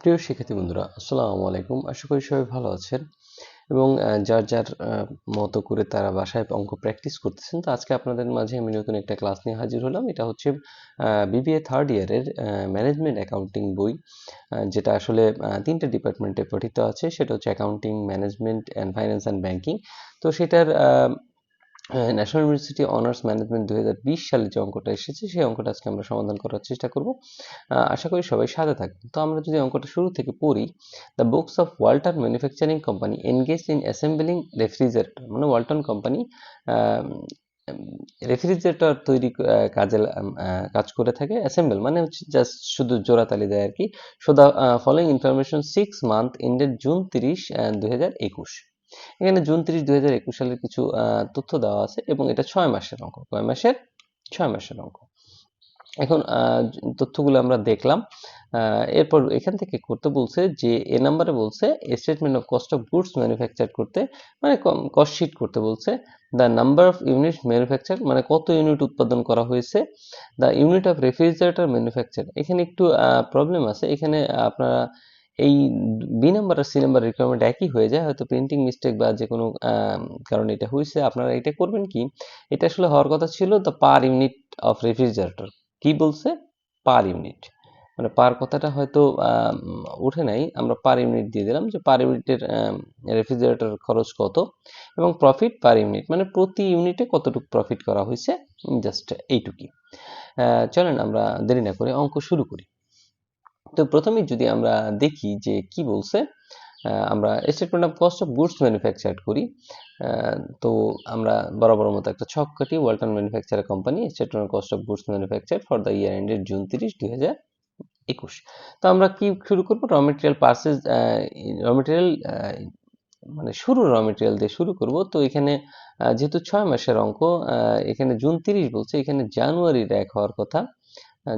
প্রিয় শিক্ষার্থী বন্ধুরা, আসসালামু আলাইকুম। আশা করি সবাই ভালো আছেন এবং যার যার মতো করে তারা বাসায় অঙ্ক প্র্যাকটিস করতেছেন। তো আজকে আপনাদের মাঝে আমি নতুন একটা ক্লাস নিয়ে হাজির হলাম। এটা হচ্ছে বিবিএ থার্ড ইয়ারের ম্যানেজমেন্ট অ্যাকাউন্টিং বই, যেটা আসলে তিনটে ডিপার্টমেন্টে পঠিত আছে। সেটা হচ্ছে accounting, management and finance and banking. তো সেটার ন্যাশনাল ইউনিভার্সিটি অনার্স ম্যানেজমেন্ট 2020 সালে যে অঙ্কটা এসেছে সেই অঙ্কটা আজকে আমরা সমাধান করার চেষ্টা করব। আশা করি সবাই সাথে থাকবেন। তো আমরা যদি অঙ্কটা শুরু থেকে পড়ি, the books of Walton manufacturing company engage in assembling refrigerator, মানে ওয়ালটন কোম্পানি রেফ্রিজারেটর তৈরি কাজ করে থাকে। অ্যাসেম্বল মানে হচ্ছে জাস্ট শুধু জোড়াতালি দেয় আর কি। So the following information 6 month ended June 30, 2021। এখানে জুন 30, 2021 সালের কিছু তথ্য দেওয়া আছে এবং এটা 6 মাসের অঙ্ক। কয় মাসের? 6 মাসের অঙ্ক। এখন তথ্যগুলো আমরা দেখলাম। এরপর এখান থেকে করতে বলছে যে এ নাম্বারে বলছে statement of cost of goods manufacture করতে, মানে কস্ট শিট করতে বলছে। The number of unit manufacture, মানে কত ইউনিট উৎপাদন করা হয়েছে। The unit of refrigerator manufacture, এখানে একটু প্রবলেম আছে। এখানে আপনারা এই বি নাম্বার আর সি নাম্বার রিকোয়ারমেন্ট একই হয়ে যায়, হয়তো প্রিন্টিং মিস্টেক বা যে কোনো কারণে এটা হয়েছে। আপনারা এটা করবেন কি, এটা আসলে হওয়ার কথা ছিল the per unit of refrigerator. কি বলছে? পার ইউনিট, মানে পার কথাটা হয়তো উঠে নাই, আমরা পার ইউনিট দিয়ে দিলাম যে পার ইউনিটের রেফ্রিজারেটর খরচ কত, এবং প্রফিট পার ইউনিট মানে প্রতি ইউনিটে কতটুকু প্রফিট করা হয়েছে, জাস্ট এইটুকুই। চলেন আমরা দেরি না করে অঙ্ক শুরু করি। তো প্রথমেই যদি আমরা দেখি যে কি বলছে, আমরা statement of cost of goods manufactured করি। তো আমরা বরাবর মতো একটা ছক কাটি। Walton manufacture company statement of cost of goods manufacture for the year ended June 30, 2021। তো আমরা কি শুরু করব? র মেটেরিয়াল পারচেজ, র মেটেরিয়াল মানে শুরু র মেটেরিয়াল দিয়ে শুরু করব। তো এখানে যেহেতু 6 মাসের অঙ্ক, এখানে জুন 30 বলছে, এখানে জানুয়ারির 1 হওয়ার কথা।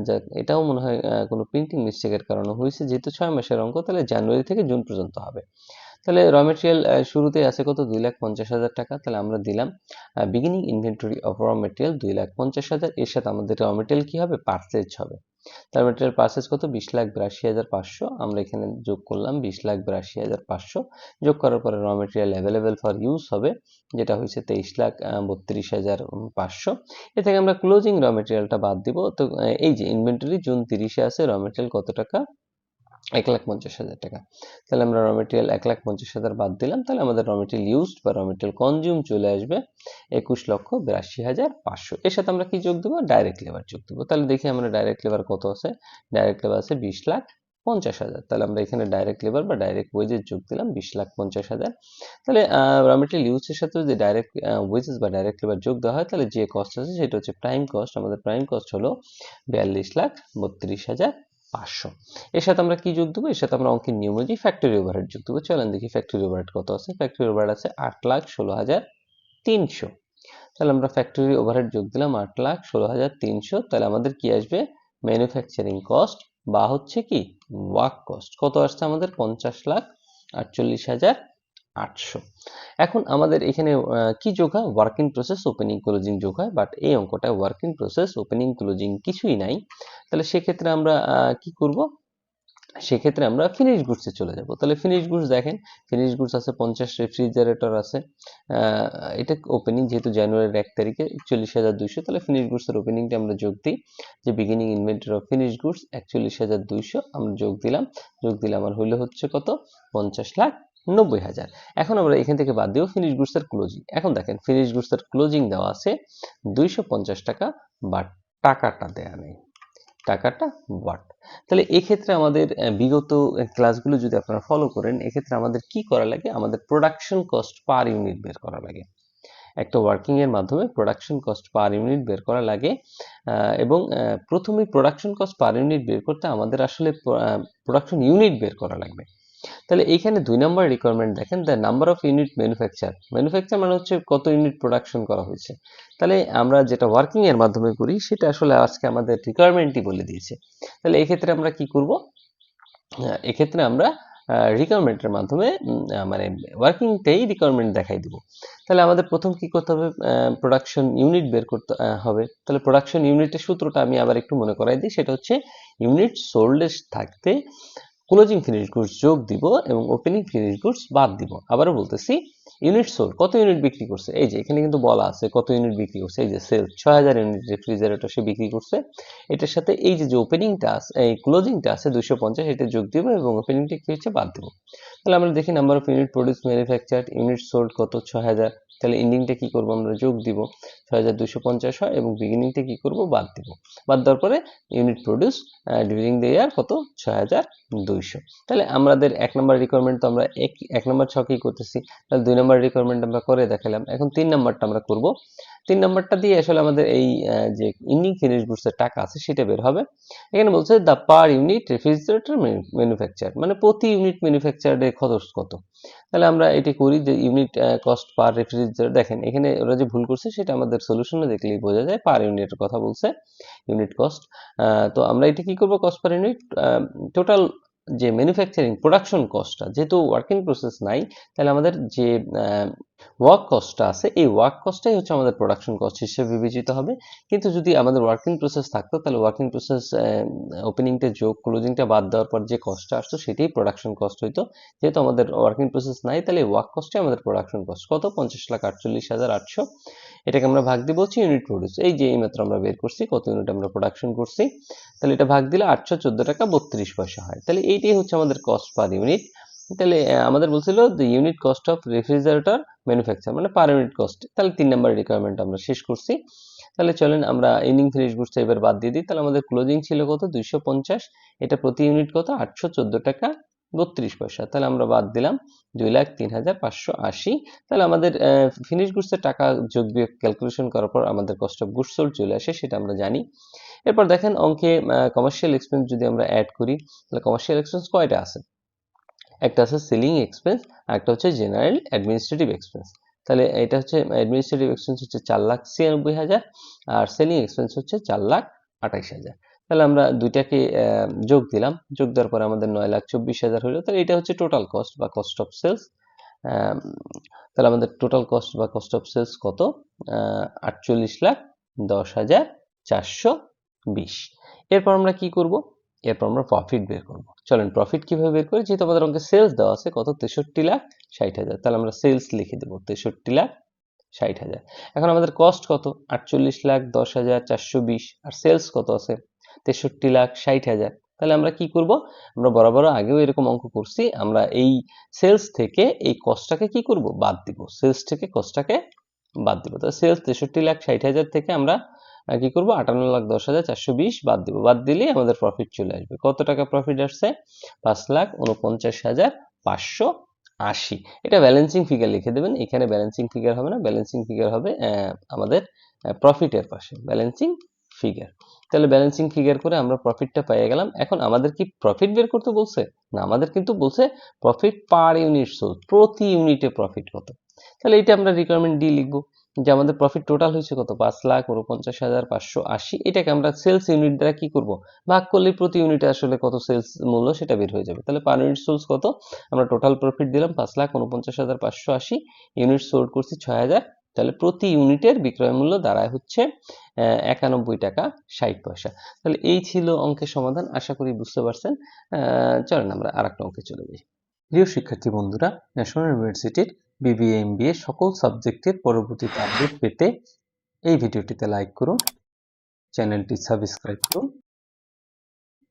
যাক, এটাও মনে হয় কোনো প্রিন্টিং মিস্টেকের কারণে হয়েছে। যেহেতু 6 মাসের অঙ্ক, তাহলে জানুয়ারি থেকে জুন পর্যন্ত হবে। তাহলে র মেটেরিয়াল শুরুতে আছে কত? 2,50,000 টাকা। তাহলে আমরা দিলাম বিগিনিং ইনভেন্টরি অফ র মেটেরিয়াল 2,50,000। এর সাথে আমাদের র মেটেরিয়াল কি হবে? পারচেজ হবে। তার মেটেরিয়াল পারচেজ কত? 20,82,500। আমরা এখানে যোগ করলাম 20,82,500। যোগ করার পরে র মেটেরিয়াল অ্যাভেলেবেল ফর ইউজ হবে, যেটা হয়েছে 23,32,500। এ থেকে আমরা ক্লোজিং র মেটেরিয়ালটা বাদ দিব। তো এই যে ইনভেন্টরি জুন 30-এ আছে, র মেটেরিয়াল কত টাকা? 1,50,000 টাকা। তাহলে আমরা র মেটেরিয়াল 1,50,000 বাদ দিলাম। তাহলে আমাদের র মেটেরিয়াল ইউজড বা র মেটেরিয়াল কনজিউম চলে আসবে 21,82,500। এর সাথে আমরা কি যোগ দেবো? ডাইরেক্ট লেবার যোগ দেবো। তাহলে দেখি আমরা ডাইরেক্ট লেবার কত আছে। ডাইরেক্ট লেবার আছে 20,50,000। তাহলে আমরা এখানে ডাইরেক্ট লেবার বা ডাইরেক্ট ওয়েজেস যোগ দিলাম 20,50,000। তাহলে র মেটেরিয়াল ইউজের সাথে যদি ডাইরেক্ট ওয়েজেস বা ডাইরেক্ট লেবার যোগ দেওয়া হয়, তাহলে যে কস্ট আছে সেটা হচ্ছে প্রাইম কস্ট। আমাদের প্রাইম কস্ট হলো 42,32,500। এর সাথে আমরা কি যোগ দেবো? এর সাথে আমরা অঙ্কের নিয়ম অনুযায়ী ফ্যাক্টরি ওভারহেড যোগ দেবো। চলেন দেখি ফ্যাক্টরি ওভারহেড কত আছে। ফ্যাক্টরি ওভারহেড আছে 8,16,300। তাহলে আমরা ফ্যাক্টরি ওভারহেড যোগ দিলাম 8,16,300। তাহলে আমাদের কি আসবে? ম্যানুফ্যাকচারিং কস্ট বা হচ্ছে কি ওয়ার্ক কস্ট কত আসছে আমাদের? 50,48,800। এখন আমাদের এখানে কি যোগ হয়? ওয়ার্কিং প্রসেস, ওপেনিং ক্লোজিং যোগ হয়। বাট এই অঙ্কটায় ওয়ার্কিং প্রসেস, ওপেনিং ক্লোজিং কিছুই নাই। তাহলে সেক্ষেত্রে আমরা কি করব? সেক্ষেত্রে আমরা ফিনিশ গুডসে চলে যাব। তাহলে ফিনিশ গুডস দেখেন, ফিনিশ গুডস আছে 50 রেফ্রিজারেটর আছে। এটা ওপেনিং, যেহেতু জানুয়ারির 1 তারিখে 41,200। তাহলে ফিনিশ গুডসের ওপেনিংটা আমরা যোগ দিই, যে beginning inventory of finish goods 41,200 আমরা যোগ দিলাম। যোগ দিলে আমার হইলো হচ্ছে কত? 50,90,000। এখন আমরা এখান থেকে বাদ দিব ফিনিশ গুডসের ক্লোজিং। এখন দেখেন ফিনিশ গুডসের ক্লোজিং দেওয়া আছে 250 টাকা, বাট টাকাটা দেয়া নেই। টাকাটা বাট। তাহলে এক্ষেত্রে আমাদের বিগত ক্লাসগুলো যদি আপনারা ফলো করেন, এক্ষেত্রে আমাদের কি করা লাগে? আমাদের প্রোডাকশন কস্ট পার ইউনিট বের করা লাগে। একটা ওয়ার্কিং এর মাধ্যমে প্রোডাকশন কস্ট পার ইউনিট বের করা লাগে। এবং প্রথমে প্রোডাকশন কস্ট পার ইউনিট বের করতে আমাদের আসলে প্রোডাকশন ইউনিট বের করা লাগবে। তাহলে এইখানে 2 নম্বর রিকোয়ারমেন্ট দেখেন, the number of unit manufacture. Manufacture মানে হচ্ছে কত ইউনিট প্রোডাকশন করা হয়েছে। তাহলে আমরা যেটা ওয়ার্কিং এর মাধ্যমে করি সেটা আসলে আজকে আমাদের রিকোয়ারমেন্টই বলে দিয়েছে। তাহলে এই ক্ষেত্রে আমরা কি করব? এক্ষেত্রে আমরা রিকোয়ারমেন্টের মাধ্যমে মানে ওয়ার্কিংটাই রিকোয়ারমেন্ট দেখাই দিব। তাহলে আমাদের প্রথম কি করতে হবে? প্রোডাকশন ইউনিট বের করতে হবে। তাহলে প্রোডাকশন ইউনিটের সূত্রটা আমি আবার একটু মনে করাই দিই। সেটা হচ্ছে ইউনিট সোল্ড থাকতে ক্লোজিং ফিনিশ গুডস যোগ দিব এবং ওপেনিং ফিনিশ গুডস বাদ দিব। আবারও বলতেছি, ইউনিট সোল্ড কত ইউনিট বিক্রি করছে, এই যে এখানে কিন্তু বলা আছে কত ইউনিট বিক্রি করছে, এই যে সেলস 6000 ইউনিট রেফ্রিজারেটর সে বিক্রি করছে। এটার সাথে এই যে ওপেনিংটা আছে, এই ক্লোজিংটা আছে 250, এটা যোগ দিব এবং ওপেনিংটা কি হচ্ছে বাদ দিব। তাহলে আমরা দেখি number of unit produce manufacture, unit sold কত 6000, তাহলে এন্ডিংটা কি করব আমরা যোগ দিব, 6250 হয় এবং বিগিনিংটা কি করব বাদ দিব। বাদ দেওয়ার পরে unit produce during the year কত 6200। তাহলে আমাদের 1 নম্বর রিকোয়ারমেন্ট তো আমরা এক নম্বর ছকেই করতেছি, তাহলে 2 নম্বর রিকোয়ারমেন্ট আমরা করে দেখালাম। এখন 3 নম্বরটা আমরা করব। 3 নম্বরটা দিয়ে আসলে আমাদের এই যে ইন্ডিং ফিনিশ গুডস এর টাকা আছে সেটা বের হবে। এখানে বলছে the per unit refrigerator manufacture, মানে প্রতি ইউনিট ম্যানুফ্যাকচারের খরচ কত। তাহলে আমরা এটি করি যে ইউনিট কস্ট পার রেফ্রিজারেটর, দেখেন এখানে ওরা যে ভুল করছে সেটা আমাদের সলিউশনে দেখলেই বোঝা যায়, পার ইউনিটের কথা বলছে, ইউনিট কস্ট। তো আমরা এটা কি করব, কস্ট পার ইউনিট টোটাল যে ম্যানুফ্যাকচারিং প্রোডাকশন কস্টটা, যেহেতু ওয়ার্কিং প্রসেস নাই, তাহলে আমাদের যে ওয়ার্ক কস্টটা আছে এই ওয়ার্ক কস্টটাই হচ্ছে আমাদের প্রোডাকশন কস্ট হিসেবে বিবেচিত হবে। কিন্তু যদি আমাদের ওয়ার্কিং প্রসেস থাকতো তাহলে ওয়ার্কিং প্রসেস ওপেনিংটা যোগ ক্লোজিংটা বাদ দেওয়ার পর যে কস্টটা আসতো সেটাই প্রোডাকশন কস্ট হইতো। যেহেতু আমাদের ওয়ার্কিং প্রসেস নাই, তাহলে ওয়ার্ক কস্টই আমাদের প্রোডাকশন কস্ট। কত, 50,48,800। এটাকে আমরা ভাগ দিব হচ্ছে ইউনিট প্রোডিউস, এই যে এইমাত্র আমরা বের করছি কত ইউনিট আমরা প্রোডাকশন করছি। তাহলে এটা ভাগ দিলে 814 টাকা 32 পয়সা হয়। তাহলে এইটাই হচ্ছে আমাদের কস্ট পার ইউনিট। তাহলে আমাদের বলছিল the unit cost of refrigerator manufacture, মানে পার ইউনিট কস্ট। তাহলে 3 নম্বর রিকোয়ারমেন্ট আমরা শেষ করছি। তাহলে চলেন আমরা এন্ডিং ফিনিশ গুডসটা এবার বাদ দিয়ে দিই। তাহলে আমাদের ক্লোজিং ছিল কত 250, এটা প্রতি ইউনিট কত 814 টাকা 32 পয়সা। তাহলে আমরা বাদ দিলাম 2,03,580। তাহলে আমাদের ফিনিশ গুডসের টাকা যোগ বিয়োগ ক্যালকুলেশন করার পর আমাদের কস্ট অফ গুডস সোল্ড চলে আসে, সেটা আমরা জানি। এরপর দেখেন অঙ্কে কমার্শিয়াল এক্সপেন্স যদি আমরা অ্যাড করি, তাহলে কমার্শিয়াল এক্সপেন্স কয়টা আছে, একটা আছে সেলিং এক্সপেন্স আর একটা হচ্ছে জেনারেল অ্যাডমিনিস্ট্রেটিভ এক্সপেন্স। তাহলে এটা হচ্ছে অ্যাডমিনিস্ট্রেটিভ এক্সপেন্স হচ্ছে 4,96,000 আর সেলিং এক্সপেন্স হচ্ছে 4,28,000। তাহলে আমরা দুইটাকে যোগ দিলাম, যোগ দেওয়ার পরে আমাদের 9,24,000 হলো। তাহলে এটা হচ্ছে টোটাল কস্ট বা কস্ট অফ সেলস। তাহলে আমাদের টোটাল কস্ট বা কস্ট অফ সেলস কত, 48,10,420। এরপর আমরা কি করব, এরপর আমরা প্রফিট বের করব। চলেন প্রফিট কিভাবে বের করি, যেহেতু আমাদের অঙ্কে সেলস দেওয়া আছে কত 63,60,000, তাহলে আমরা সেলস লিখে দেব 63,60,000। এখন আমাদের কস্ট কত 48,10,420 আর সেলস কত আছে 63,60,000। তাহলে আমরা কি করব, আমরা বরাবর আগেও এরকম অঙ্ক করছি, আমরা এই সেলস থেকে এই কস্টটাকে কি করব বাদ দিব, সেলস থেকে কস্টটাকে বাদ দিব। তাহলে সেলস 63,60,000 থেকে আমরা কি করব 58,10,420 বাদ দিব, বাদ দিলেই আমাদের প্রফিট চলে আসবে। কত টাকা প্রফিট আসছে, 5,49,580। এটা ব্যালেন্সিং ফিগার লিখে দেবেন, এখানে ব্যালেন্সিং ফিগার হবে না, ব্যালেন্সিং ফিগার হবে আমাদের প্রফিটের পাশে ব্যালেন্সিং ফিগার। তাহলে ব্যালেন্সিং ফিগার করে আমরা প্রফিটটা পেয়ে গেলাম। এখন আমাদের কি প্রফিট বের করতে বলছে, না আমাদের কিন্তু বলছে প্রফিট পার ইউনিট সোল্ড, প্রতি ইউনিটে প্রফিট কত। তাহলে এটা আমরা রিকোয়ারমেন্ট ডি লিখবো, যে আমাদের প্রফিট টোটাল হয়েছে কত 5,49,580। এটাকে আমরা সেলস ইউনিট দ্বারা কি করব ভাগ করলে প্রতি ইউনিটে আসলে কত সেলস মূল্য সেটা বের হয়ে যাবে। তাহলে পার ইউনিট সোল্স কত, আমরা টোটাল প্রফিট দিলাম 5,49,580, ইউনিট সোল্ড করছি 6,000। তাহলে প্রতি ইউনিটের বিক্রয় মূল্য দাঁড়ায় হচ্ছে 91 টাকা 60 পয়সা। তাহলে এই ছিল অঙ্কের সমাধান, আশা করি বুঝতে পারছেন। চলেন আমরা আরেকটা অঙ্কে চলে যাই। প্রিয় শিক্ষার্থী বন্ধুরা, ন্যাশনাল ইউনিভার্সিটির বিবিএ এমবিএ সকল সাবজেক্টের পরবর্তীতে আপডেট পেতে এই ভিডিওটিতে লাইক করুন, চ্যানেলটি সাবস্ক্রাইব করুন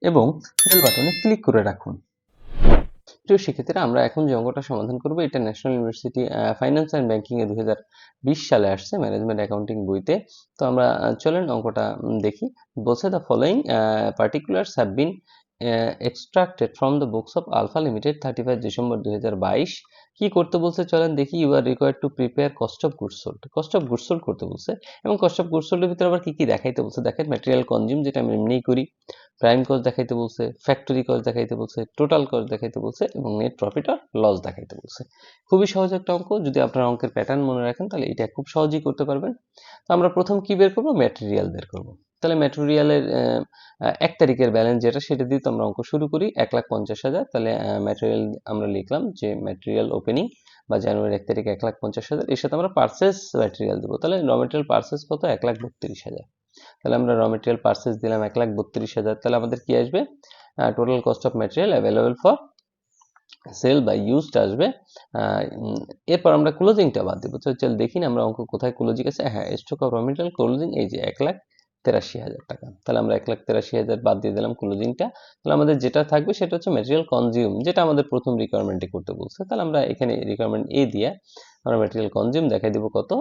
এবং বেল বাটনে ক্লিক করে রাখুন। প্রিয় শিক্ষার্থীরা, আমরা এখন যে অঙ্কটা সমাধান করব এটা national university finance and banking এ 2020 সালে আসছে ম্যানেজমেন্ট অ্যাকাউন্টিং বইতে। তো আমরা চলেন অঙ্কটা দেখি। বলছে the following particulars have been extracted from the books of Alpha Limited 31 December 2022। কি করতে বলছে চলেন দেখি। You are required to prepare cost of goods sold, cost of goods sold করতে বলছে। এবং কস্ট অফ গুডস সোল্ডের ভিতরে আবার কি কি দেখাইতে বলছে দেখেন, ম্যাটেরিয়াল কনজিউম যেটা আমরা এমনিই করি, প্রাইম কস্ট দেখাইতে বলছে, ফ্যাক্টরি কস্ট দেখাইতে বলছে, টোটাল কস্ট দেখাইতে বলছে এবং নেট প্রফিট আর লস দেখাইতে বলছে। খুবই সহজ একটা অঙ্ক, যদি আপনারা অঙ্কের প্যাটার্ন মনে রাখেন তাহলে এটা খুব সহজেই করতে পারবেন। তো আমরা প্রথম কি বের করব, ম্যাটেরিয়াল বের করব। তাহলে ম্যাটেরিয়ালের 1 তারিখের ব্যালেন্স যেটা সেটা দিয়ে তো আমরা অঙ্ক শুরু করি 1,50,000। তাহলে ম্যাটেরিয়াল আমরা লিখলাম যে ম্যাটেরিয়াল ওপেনিং বা জানুয়ারি 1 তারিখ 1,50,000, এর সাথে আমরা পার্সেস ম্যাটেরিয়াল দেবো। তাহলে র ম্যাটেরিয়াল পার্সেস কত 1,32,000। তাহলে আমরা র ম্যাটেরিয়াল পার্সেস দিলাম 1,32,000। তাহলে আমাদের কি আসবে total cost of material available for sale বা ইউজড আসবে। এরপর আমরা ক্লোজিংটা বাদ দেবো। চল দেখি না আমরা অঙ্ক কোথায় ক্লোজিং আছে। হ্যাঁ, স্টক অফ র মেটেরিয়াল ক্লোজিং এই যে 1,83,000 টাকা। তাহলে আমরা 1,83,000 বাদ দিয়ে দিলাম ক্লোজিংটা। তাহলে আমাদের যেটা থাকবে সেটা হচ্ছে ম্যাটেরিয়াল কনজিউম, যেটা আমাদের প্রথম রিকোয়ারমেন্টে করতে বলছে। তাহলে আমরা এখানে রিকোয়ারমেন্ট এ দিয়ে আমরা ম্যাটেরিয়াল কনজিউম দেখাই দিব কত,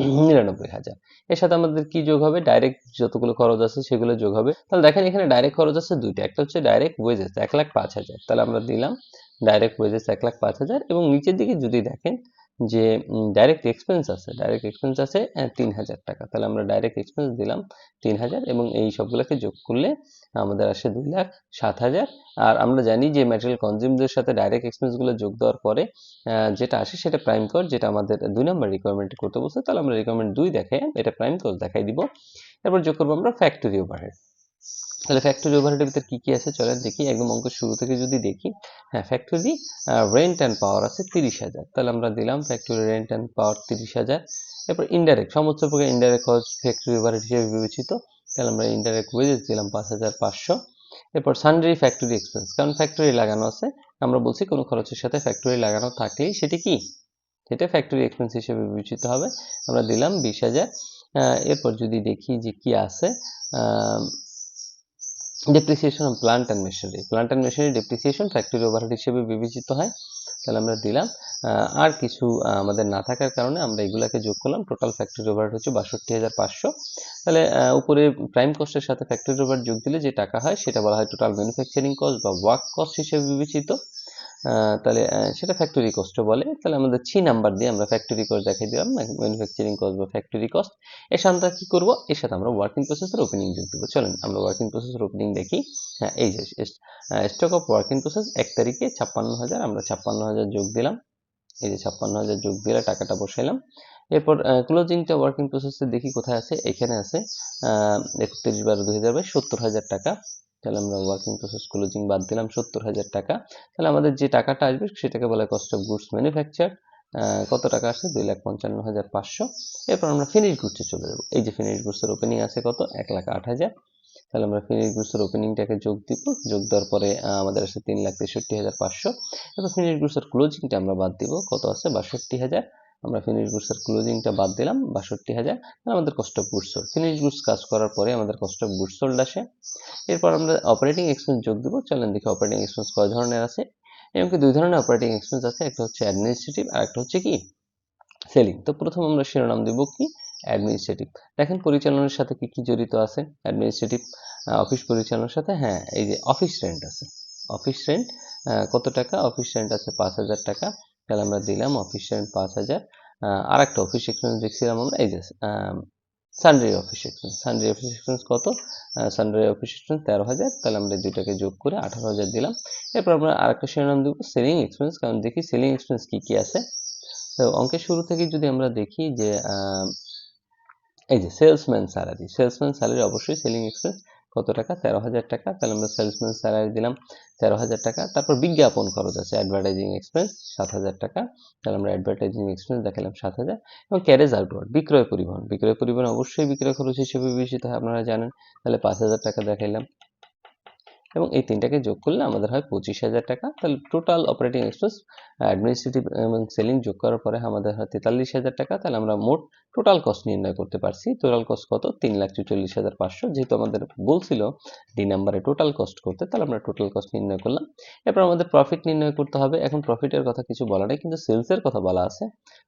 99,000। এর সাথে আমাদের কি যোগ হবে, ডাইরেক্ট যতগুলো খরচ আছে সেগুলো যোগ হবে। তাহলে দেখেন এখানে ডাইরেক্ট খরচ আছে দুইটা, একটা হচ্ছে ডাইরেক্ট ওয়েজেস 1,05,000। তাহলে আমরা দিলাম ডাইরেক্ট ওয়েজেস 1,05,000 এবং নিচের দিকে যদি দেখেন যে ডাইরেক্ট এক্সপেন্স আছে, ডাইরেক্ট এক্সপেন্স আছে 3,000 টাকা। তাহলে আমরা ডাইরেক্ট এক্সপেন্স দিলাম 3,000 এবং এই সবগুলোকে যোগ করলে আমাদের আসে 2,07,000। আর আমরা জানি যে ম্যাটেরিয়াল কনজিউমদের সাথে ডাইরেক্ট এক্সপেন্সগুলো যোগ দেওয়ার পরে যেটা আসে সেটা প্রাইম কস্ট, যেটা আমাদের 2 নম্বর রিকোয়ারমেন্ট করতে বলছে। তাহলে আমরা রিকোয়ারমেন্ট 2 দেখে এটা প্রাইম কস্ট দেখাই দিব। এরপর যোগ করবো আমরা ফ্যাক্টরি ওভারহেড। তাহলে ফ্যাক্টরি ওভারহেডের ভিতর কি কি আছে চলেন দেখি, একদম অঙ্কের শুরু থেকে যদি দেখি। হ্যাঁ, ফ্যাক্টরি রেন্ট অ্যান্ড পাওয়ার আছে 30,000। তাহলে আমরা দিলাম ফ্যাক্টরি রেন্ট অ্যান্ড পাওয়ার 30,000। এরপর ইনডাইরেক্ট, সমস্ত প্রকার ইনডাইরেক্ট খরচ ফ্যাক্টরি ওভারহেড হিসেবে বিবেচিত। তাহলে আমরা ইনডাইরেক্ট ওয়েজেস দিলাম 5,500। এরপর সানড্রি ফ্যাক্টরি এক্সপেন্স, কারণ ফ্যাক্টরি লাগানো আছে, আমরা বলছি কোনো খরচের সাথে ফ্যাক্টরি লাগানো থাকলেই সেটি কি, সেটা ফ্যাক্টরি এক্সপেন্স হিসেবে বিবেচিত হবে। আমরা দিলাম 20,000। এরপর যদি দেখি যে কি আছে, depreciation of plant and machinery, plant and machinery depreciation factory overhead হিসেবে বিবেচিত হয়। তাহলে আমরা দিলাম। আর কিছু আমাদের না থাকার কারণে আমরা এগুলাকে যোগ করলাম। টোটাল ফ্যাক্টরি ওভারহেড হচ্ছে 62,500। তাহলে উপরে প্রাইম কস্টের সাথে ফ্যাক্টরি ওভারহেড যোগ দিলে যে টাকা হয় সেটা বলা হয় টোটাল ম্যানুফ্যাকচারিং কস্ট বা ওয়ার্ক কস্ট হিসেবে বিবেচিত। তাহলে সেটা ফ্যাক্টরি কস্ট বলে। তাহলে আমাদের 3 নাম্বার দিয়ে আমরা ফ্যাক্টরি কস্ট দেখাই দিলাম, ম্যানুফ্যাকচারিং কস্ট বা ফ্যাক্টরি কস্ট। এর সাথে আমরা কি করব, এর সাথে আমরা ওয়ার্কিং প্রসেসের ওপেনিং যোগ দেবো। চলেন আমরা ওয়ার্কিং প্রসেসের ওপেনিং দেখি। হ্যাঁ, এই যে স্টক অফ ওয়ার্কিং প্রসেস 1 তারিখে 56,000, আমরা 56,000 যোগ দিলাম। এই যে 56,000 যোগ দিলে টাকাটা বসাইলাম। এরপর ক্লোজিংটা ওয়ার্কিং প্রসেসে দেখি কোথায় আছে, এখানে আছে 31/12/2022 70,000 টাকা। তাহলে আমরা ওয়ার্কিং প্রসেস ক্লোজিং বাদ দিলাম 70,000 টাকা। তাহলে আমাদের যে টাকাটা আসবে সেটাকে বলে কস্ট অফ গুডস ম্যানুফ্যাকচার। কত টাকা আসে, 2,55,500। এরপর আমরা ফিনিশ গুডসে চলে যাব। এই যে ফিনিশ গুডসের ওপেনিং আছে কত, 1,08,000। তাহলে আমরা ফিনিশ গুডসের ওপেনিংটাকে যোগ দিব, যোগ দেওয়ার পরে আমাদের আসে 3,63,500। এবার ফিনিশ গুডসের ক্লোজিংটা আমরা বাদ দিব, কত আছে 62,000। আমরা ফিনিশ গুডসের ক্লোজিংটা বাদ দিলাম 62,000। আমাদের cost of goods sold, finish goods কাজ করার পরে আমাদের কস্ট অফ গুডস সোল্ড আসে। এরপর আমরা অপারেটিং এক্সপেন্স যোগ দিব। চলেন দেখি অপারেটিং এক্সপেন্স কয় ধরনের আছে। এমনকি 2 ধরনের অপারেটিং এক্সপেন্স আছে, একটা হচ্ছে অ্যাডমিনিস্ট্রেটিভ আর একটা হচ্ছে কি সেলিং। তো প্রথম আমরা শিরোনাম দেব কি, অ্যাডমিনিস্ট্রেটিভ। দেখেন পরিচালনার সাথে কি কি জড়িত আছে অ্যাডমিনিস্ট্রেটিভ অফিস পরিচালনার সাথে। হ্যাঁ, এই যে অফিস রেন্ট আছে, অফিস রেন্ট কত টাকা, অফিস রেন্ট আছে 5,000 টাকা। তাহলে আমরা দিলাম অফিস রেন্ট 5,000। আর একটা অফিস এক্সপেন্স দেখছিলাম আমরা, এই যে Sunday office expense, Sunday office expense কত, সানডে অফিস এক্সপেন্স 13,000। তাহলে আমরা এই দুইটাকে যোগ করে 18,000 দিলাম। এরপর আমরা আরেকটা শিরোনাম দেবো সেলিং এক্সপেন্স, কারণ দেখি সেলিং এক্সপেন্স কি কি আছে। তো অঙ্কের শুরু থেকে যদি আমরা দেখি যে এই যে সেলসম্যান স্যালারি, সেলসম্যান স্যালারি অবশ্যই সেলিং এক্সপেন্স, কত টাকা, 13,000 টাকা। তাহলে আমরা সেলসম্যান স্যালারি দিলাম 13,000 টাকা। তারপর বিজ্ঞাপন খরচ আছে অ্যাডভার্টাইজিং এক্সপেন্স 7,000 টাকা। তাহলে আমরা অ্যাডভার্টাইজিং এক্সপেন্স দেখালাম 7,000। এবং ক্যারেজ আউটওয়ার্ড বিক্রয় পরিবহন, বিক্রয় পরিবহন অবশ্যই বিক্রয় খরচ হিসেবে বিবেচিত হয়, আপনারা জানেন। তাহলে 5,000 টাকা দেখাইলাম এবং এই তিনটাকে যোগ করলে আমাদের হয় 25,000 টাকা। তাহলে টোটাল অপারেটিং এক্সপেন্স অ্যাডমিনিস্ট্রেটিভ এবং সেলিং যোগ করার পরে আমাদের হয় 43,000 টাকা। তাহলে আমরা মোট টোটাল কস্ট নির্ণয় করতে পারছি। টোটাল কস্ট কত, 3,44,500। যেহেতু আমাদের বলছিল ডি নাম্বারে টোটাল কস্ট করতে, তাহলে আমরা টোটাল কস্ট নির্ণয় করলাম। এরপর আমাদের প্রফিট নির্ণয় করতে হবে। এখন প্রফিটের কথা কিছু বলা নেই, কিন্তু সেলসের কথা বলা আছে।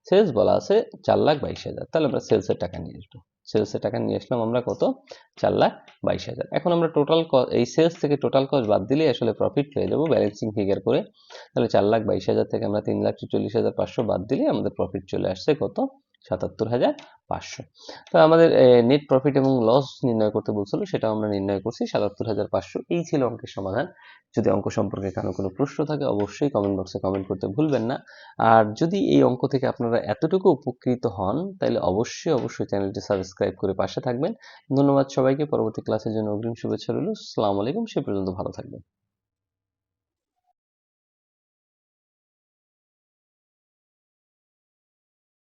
সেলস বলা আছে 4,22,000। তাহলে আমরা সেলসের টাকা নিয়ে আসবো। সেলসের টাকা নিয়ে আসলাম আমরা কত, 4,22,000। এখন আমরা টোটাল এই সেলস থেকে টোটাল কস্ট বাদ দিলে আসলে প্রফিট পেয়ে যাবো ব্যালেন্সিং ফিগার করে। তাহলে 4,22,000 থেকে আমরা 3,44,500 বাদ দিলে আমাদের প্রফিট চলে আসছে কত, 77,500। তো আমাদের নেট প্রফিট এবং লস নির্ণয় করতে বলছিল, সেটাও আমরা নির্ণয় করছি 77,500। এই ছিল অঙ্কের সমাধান। যদি অঙ্ক সম্পর্কে কারো কোনো প্রশ্ন থাকে অবশ্যই কমেন্ট বক্সে কমেন্ট করতে ভুলবেন না। আর যদি এই অঙ্ক থেকে আপনারা এতটুকু উপকৃত হন তাহলে অবশ্যই চ্যানেলটি সাবস্ক্রাইব করে পাশে থাকবেন। ধন্যবাদ সবাইকে। পরবর্তী ক্লাসের জন্য অগ্রিম শুভেচ্ছা রইল। আসসালামু আলাইকুম। সে পর্যন্ত ভালো থাকবেন।